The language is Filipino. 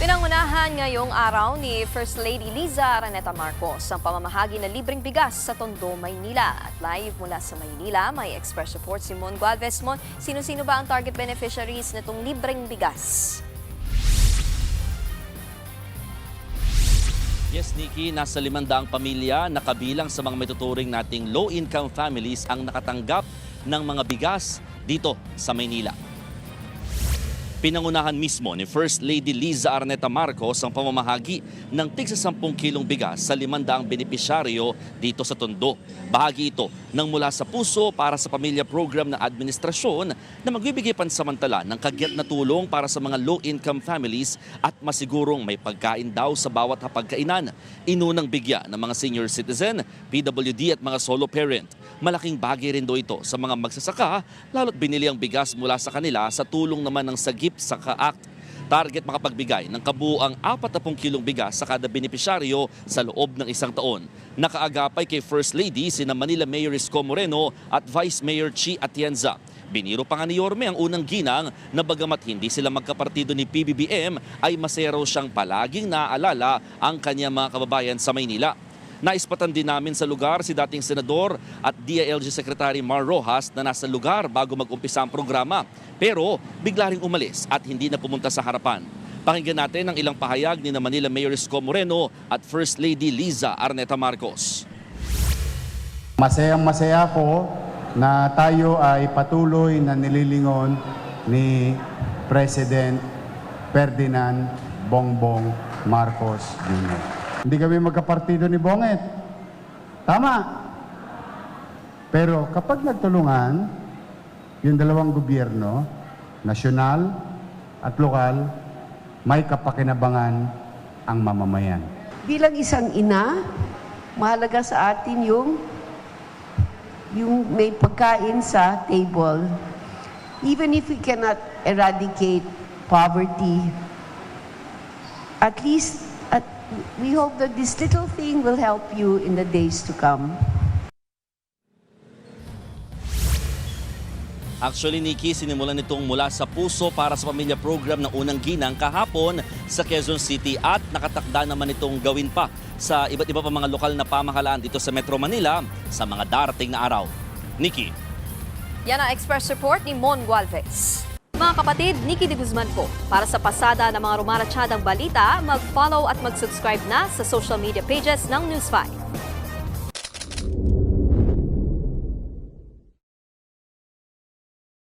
Pinangunahan ngayong araw ni First Lady Liza Araneta Marcos ang pamamahagi ng libreng bigas sa Tondo, Maynila. At live mula sa Maynila, may express report si Mon Gualvez. Mon, sino-sino ba ang target beneficiaries nitong libreng bigas? Yes, Nikki, nasa 500 pamilya na kabilang sa mga matuturing nating low-income families ang nakatanggap ng mga bigas dito sa Maynila. Pinangunahan mismo ni First Lady Liza Araneta Marcos ang pamamahagi ng tig sa 10 kilong bigas sa 500 benepisyaryo dito sa Tondo. Bahagi ito ng mula sa puso para sa pamilya program ng administrasyon na magbibigay pansamantala ng kagyat na tulong para sa mga low-income families at masigurong may pagkain daw sa bawat hapagkainan. Inunang bigyan ng mga senior citizen, PWD at mga solo parent. Malaking bagay rin do ito sa mga magsasaka, lalo't binili ang bigas mula sa kanila sa tulong naman ng Sagip Saka Act. Target makapagbigay ng kabuuang 40 kilong bigas sa kada benepisyaryo sa loob ng isang taon. Nakaagapay kay First Lady sina Manila Mayor Isko Moreno at Vice Mayor Chi Atienza. Biniro pa nga ni Yorme ang unang ginang na bagamat hindi sila magkapartido ni PBBM ay masaya raw siyang palaging naaalala ang kanyang mga kababayan sa Maynila. Naispatan din namin sa lugar si dating senador at DILG Secretary Mar Rojas na nasa lugar bago mag-umpisa ang programa. Pero bigla ring umalis at hindi na pumunta sa harapan. Pakinggan natin ang ilang pahayag ni Manila Mayor Isko Moreno at First Lady Liza Araneta Marcos. Masayang-masaya ako na tayo ay patuloy na nililingon ni President Ferdinand Bongbong Marcos Jr. Hindi kami magkapartido ni Bonget. Tama. Pero kapag nagtulungan, yung dalawang gobyerno, nasyonal at lokal, may kapakinabangan ang mamamayan. Bilang isang ina, mahalaga sa atin yung may pagkain sa table. Even if we cannot eradicate poverty, at least we hope that this little thing will help you in the days to come. Actually, Nikki, sinimulan nitong mula sa puso para sa pamilya program ng unang ginang kahapon sa Quezon City at nakatakda naman itong gawin pa sa iba't iba pa mga lokal na pamahalaan dito sa Metro Manila sa mga darating na araw. Nikki. Yan ang express report ni Mon Gualvez. Mga kapatid, Nikki de Guzman po. Para sa pasada ng mga rumaratsyadang balita, mag-follow at mag-subscribe na sa social media pages ng News 5.